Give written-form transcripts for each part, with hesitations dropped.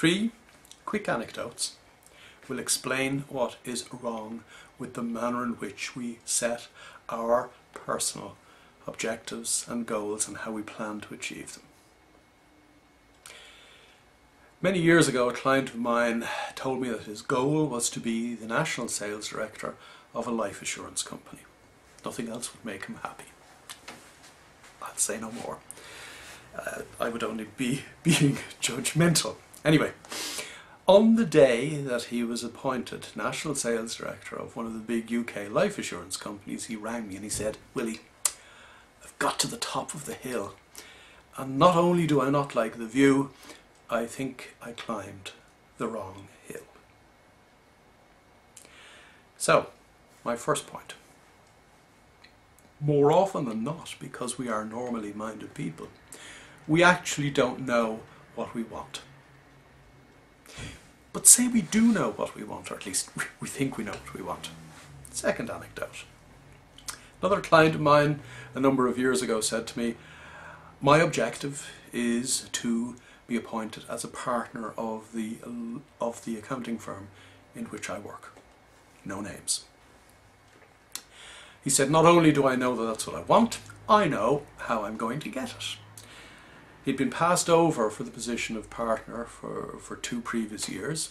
3 quick anecdotes will explain what is wrong with the manner in which we set our personal objectives and goals and how we plan to achieve them. Many years ago, a client of mine told me that his goal was to be the national sales director of a life assurance company. Nothing else would make him happy. I'll say no more. I would only be being judgmental. Anyway, on the day that he was appointed national sales director of one of the big UK life assurance companies, he rang me and he said, "Willie, I've got to the top of the hill, and not only do I not like the view, I think I climbed the wrong hill." So, my first point. More often than not, because we are normally minded people, we actually don't know what we want. But say we do know what we want, or at least we think we know what we want. Second anecdote. Another client of mine a number of years ago said to me, "My objective is to be appointed as a partner of the accounting firm in which I work." No names. He said, "Not only do I know that that's what I want, I know how I'm going to get it." He'd been passed over for the position of partner for 2 previous years,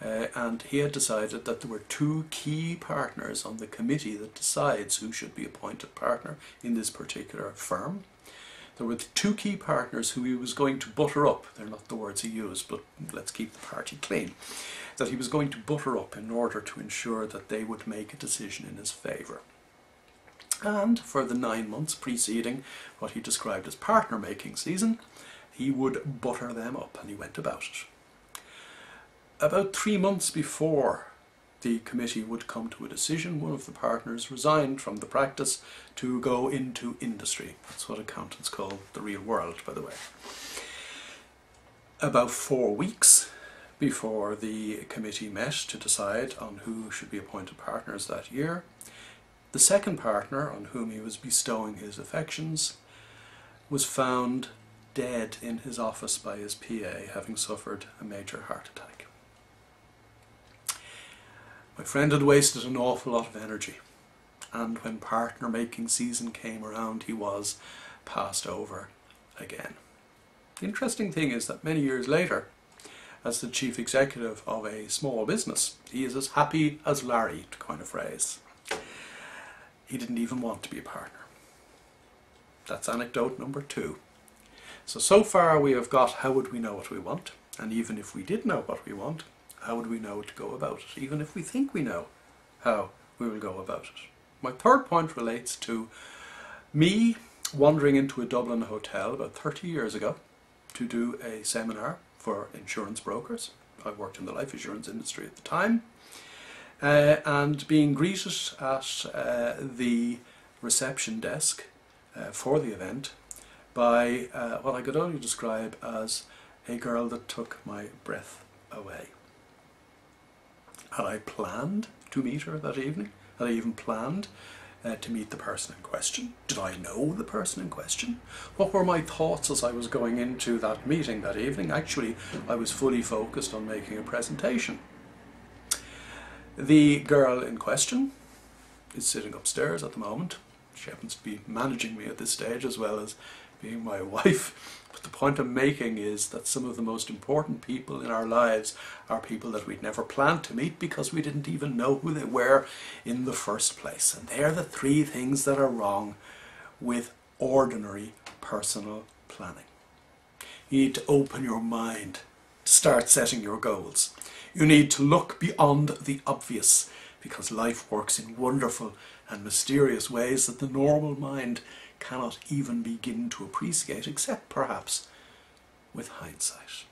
and he had decided that there were 2 key partners on the committee that decides who should be appointed partner in this particular firm. There were 2 key partners who he was going to butter up. They're not the words he used, but let's keep the party clean. That he was going to butter up in order to ensure that they would make a decision in his favour. And for the 9 months preceding what he described as partner making season, he would butter them up, and he went about it. About 3 months before the committee would come to a decision, one of the partners resigned from the practice to go into industry. That's what accountants call the real world, by the way. About 4 weeks before the committee met to decide on who should be appointed partners that year, the second partner, on whom he was bestowing his affections, was found dead in his office by his PA, having suffered a major heart attack. My friend had wasted an awful lot of energy, and when partner making season came around, he was passed over again. The interesting thing is that many years later, as the chief executive of a small business, he is as happy as Larry, to coin a phrase. He didn't even want to be a partner. That's anecdote number 2. So far we have got how would we know what we want, and even if we did know what we want, how would we know to go about it, even if we think we know how we will go about it. My third point relates to me wandering into a Dublin hotel about 30 years ago to do a seminar for insurance brokers. I worked in the life assurance industry at the time. And being greeted at the reception desk for the event by what I could only describe as a girl that took my breath away. Had I planned to meet her that evening? Had I even planned to meet the person in question? Did I know the person in question? What were my thoughts as I was going into that meeting that evening? Actually, I was fully focused on making a presentation. The girl in question is sitting upstairs at the moment. She happens to be managing me at this stage as well as being my wife. But the point I'm making is that some of the most important people in our lives are people that we'd never planned to meet because we didn't even know who they were in the first place. And they're the 3 things that are wrong with ordinary personal planning. You need to open your mind to start setting your goals. You need to look beyond the obvious, because life works in wonderful and mysterious ways that the normal mind cannot even begin to appreciate, except perhaps with hindsight.